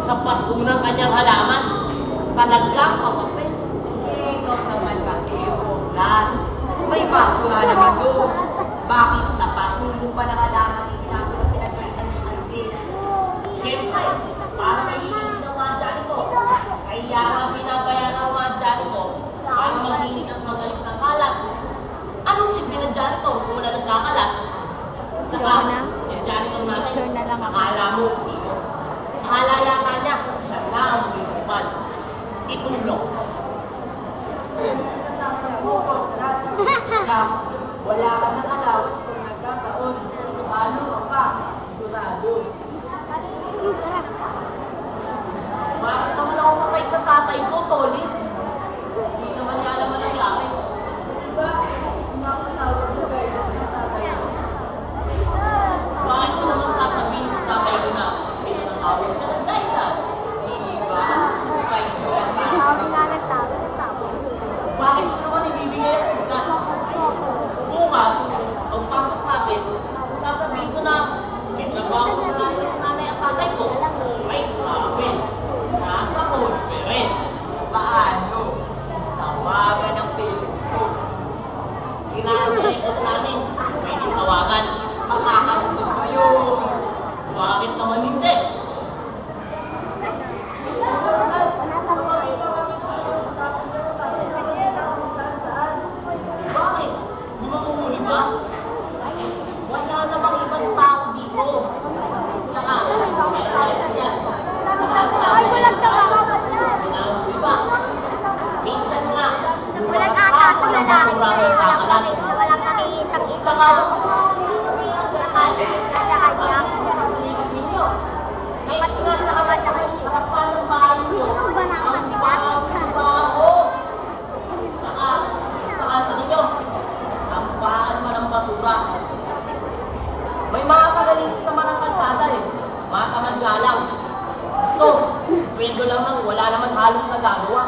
sa paso ng kanyang halaman. Kalaglang papapit. Ikaw naman kasi, Boglan. May baso na naman doon. Bakit napasulo pa ng halaman yung ginagawa pinagkaitan ng algin? Siyempre, para mahilig ng mga dyan ko. Kaya nga binabayaran ang mga dyan ko para maglinis at magalis ng kalat. Anong silbi ng dyan ko kung wala nagkakalat? Saka, yung dyan ko natin, akala mo sino. Akala yata niya, siya na ang binuman. Itulong. Wala ka ng allowance kung nagkataon. Ano ka pa? Sigurado. Bakit naman ako patay sa tatay ko, Tolit? Hindi naman niya alam nangyari. Diba? Nakasawag mo kayo sa tatay ko. Bakit ko naman sasabihin sa tatay ko na pinanakawin siya ng dahilan? Diba? Kahit ko lang ba? Bakit siya naman ibibigay ang sugat? Bukas, pagpasok natin, sasabihin ko na pinagbago ko na yung nanay at tatay ko. Ay, grabe. Nasa conference. Paano? Tawagan ng parents ko. Kinakalikot namin. Pwede tawagan. Makakausap kayo. Bakit naman hindi? Bakit? Di makuhuli ba? Wala namang ibang tao dito. Saka, meron yan. Ay, walang tawa. Pinahuli ba? Minsan nga. Walang ata sa lalaki. Walang nakikitang ito. Nakakaya. Ba't nga nakamad na kayo? Harapan ng bahay nyo. Ano ba na Ang baho. Saka sa ninyo, ang bahan man ng basura. May mga pagalinis naman ang kalsada eh. Mga kamanggalang. So, pwede lang wala naman halong nagagawa.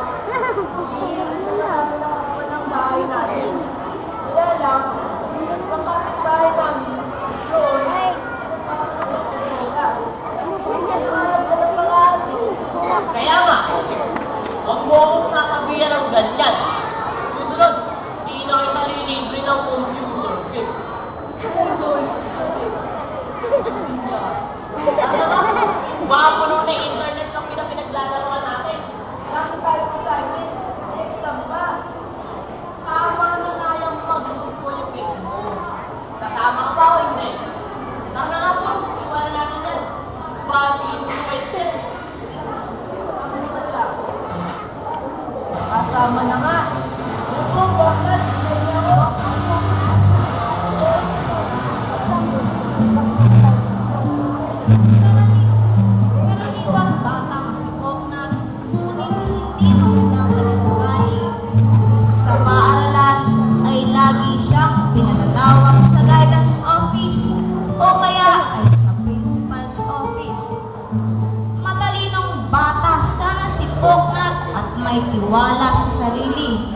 Ng bahay natin. Kaya lang, ang kapitbahay namin, doon, Kaya nga, huwag mo akong sasabihan ng ganyan. Susunod, di na kita lilibre ng computer game. Baka puno na internet ang pinaglalaroan natin. bakit tayo excited? Exam ba? Tama na nga yung pag-group yung game mo. Kasama ka ba o hindi? Tama nga po, iwala natin yan. Bali question. Kasama na nga. Opo, bakit? Karaniwang batang sipok na hindi magandang nabuhay. Sa paaralan ay lagi siyang pinatawag sa guidance office o kaya ay sa principal's office. Matalinong bata sana si Poknat at may tiwala sa sarili.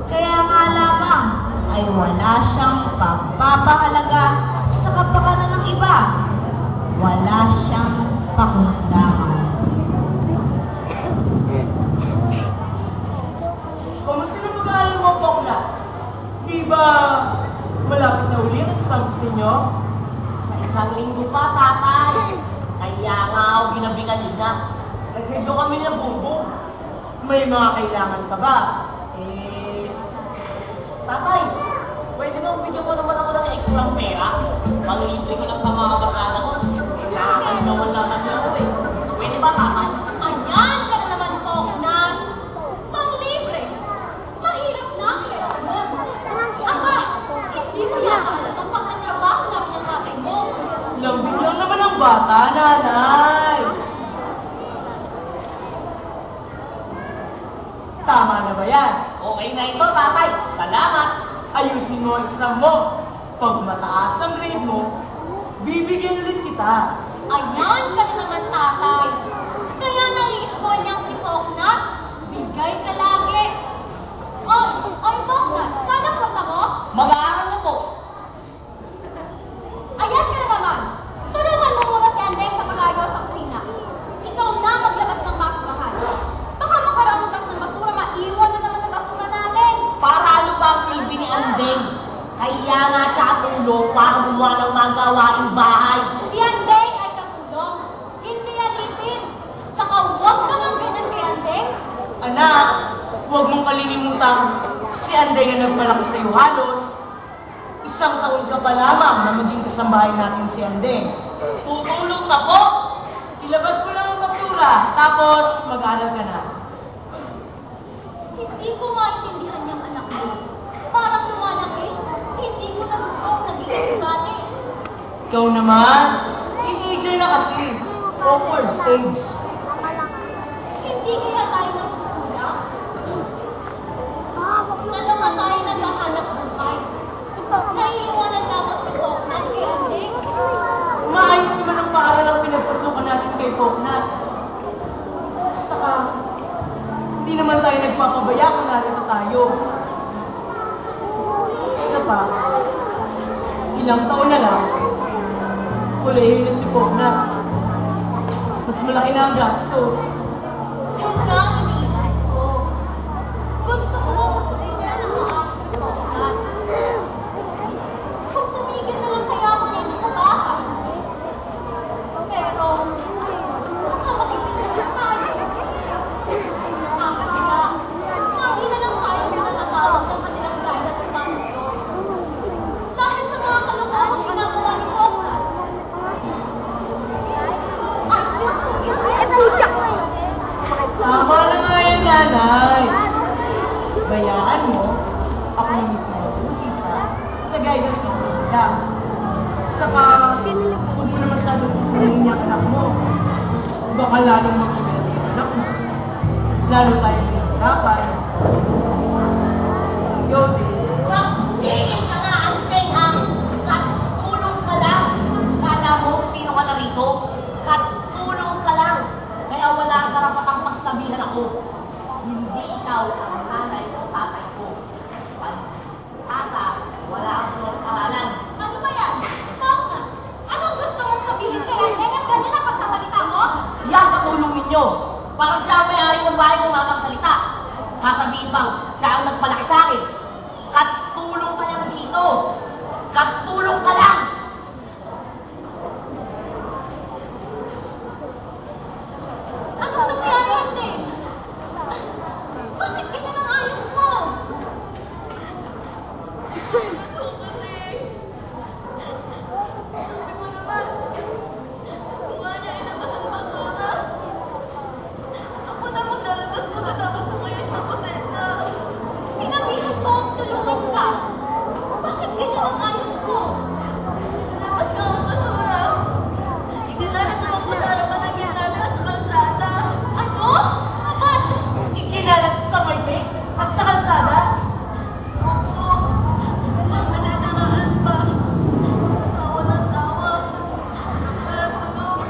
Kaya nga lamang ay wala siyang pagpapahalaga sa kapakanan ng iba. Wala siyang pakundangan. Kamusta na pag-aaral mo, Poknat? Di ba malapit na uli ang exams ninyo? Sa isang linggo pa, tatay. Kaya nga ako ginabi kanina. Nagredo kami ng bumbong. May mga kailangan ka ba? Tatay, pwede bang bigyan mo naman ako ng extra pera? Panglibre ko lang sa mga barkada ko. Kailangan naman lang kami ako eh. Pwede ba, tatay? Ayan ka na naman, Poknat! Panglibre! Mahirap na! Aba, hindi mo yata alam ang pagkatrabaho namin ng tatay mo. Lambing lang naman ang bata, nanay. Tama na ba yan? Okay na ito, tatay. Salamat. Ayusin mo ang exam mo. Pag mataas ang grade mo, bibigyan ulit kita. Ayan ka na naman, tatay. Kaya naiispo niyang si Poknat. Bigay ka lagi. Ay, Poknat, sana punta mo? Mag-aaral na po. Ayan ka na naman. Tulungan mo muna si Andeng sa pag-ayos sa kusina. Ikaw na gumawa ng mga gawaing bahay. Si Andeng ay katulong, hindi alipin. Saka huwag ka mang ganun kay Andeng. Anak, huwag mong kalilimutan, si Anday na nagpalaki sa'yo halos. Isang taon ka pa lamang na maging kasambahay natin si Anday. Tutulong ka po! Ilabas mo lang ang basura, tapos mag-aaral ka na. Hindi ko maintindihan niyang anak mo. Parang lumalaki, hindi ko na gusto ang naging ugali. Ikaw naman, teenager na kasi. Awkward stage. Hindi kaya tayo nagkukulang? Ano ka tayo naghahanap buhay? Naiiwanan dapat si Koknat kay Andeng? Maayos naman ang paaral ang pinagpasukan natin kay Poknat. Saka, hindi naman tayo nagpapabaya kung narito tayo. Isa pa, ilang taon na lang, kulihin na si Poknat. Mas malaki na ang gastos. Yun nga ang iniisip ko. Gusto ko masukin na ng mga Koknat. Kung tumigil na lang kaya ako dito sa bahay. Pero, baka makikita tayo. Nakakasila. Mangi na lang tayo na natatawag ng kanilang gaya at panginoon. Dahil sa mga kalokohang ginagawa ni Koknat. Tama na nga yan, nanay. Bayaan mo, ako na mismo mabuti ka sa guidance ng kuya. Saka, huwag mo na masyadong kukunin niya ang anak mo. Baka lalong mag-ibig yung anak mo. Lalo tayo pinahirapan. Yote, Tingin ka nga, Andeng, ah. Katulong ka lang. Kala mo sino ka na rito? Katulong ka lang. Kaya wala ang karapatang pagsabihan ako. Hindi ikaw ang nanay o tatay ko. Ata, wala akong pangalan. Ano ba yan? Mama, anong gusto mong sabihin kay Andeng? Ang ganyan ang pagsasalita mo? yan katulong ninyo. Parang siya ang may-ari ng bahay kung makaksalita. Sasabihin bang siya ang nagpalaki sa akin. Katulong ka lang dito. Katulong ka lang. Anong nangyari, Andeng? Bakit ganyan ang ayos mo? Ito kasi. Sabi mo naman, kung nga niya ilabas ang basura, ako na maglalabas ko na dapat sumayos na poseta. Pinabihan ko ang tulungan ka. Bakit ganyan ang ayos mo? Ilabas ka ang basura. Ikilala naman mo sa harapan ng gitna at sa kalsada. Ano? Bakit? Ikinalat sa maybig at sa kalsada. Opo. Ang naninaraan pa. Tawa ng tawa. Wala tulog.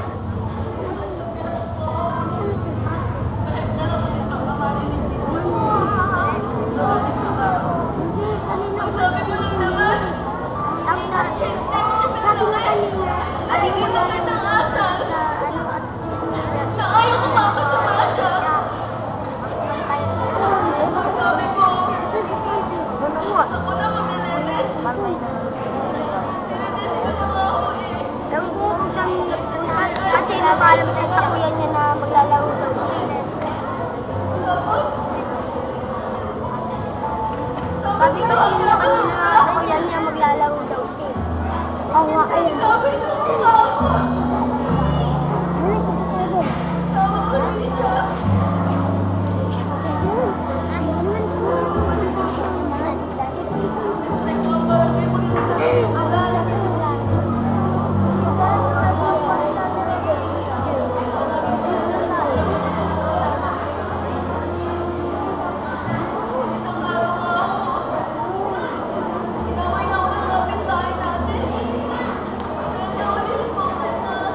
Ang tugas ko. Kahit dalawa din pagkamali ni Tito. Bakit ka ba? Ang sabi mo lang naman. Aligin mo rin ang asal. Na ayaw ko mapasama siya. Ang sabi mo. Ako na mamilinis. Nilinis ko na nga ako eh. Kasi napaalam sa kuya niya na maglalaro daw. Tapos, Sabi ko kanina sa kuya niya maglalaro daw. Oo nga, ayun. sabi niya ako. Tawag ko rin siya. Nagpaparami mo yung alala. Isang araw nga ako. Sinaway na ako ng kapitbahay natin. Kaya ulit mo na.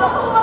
Ako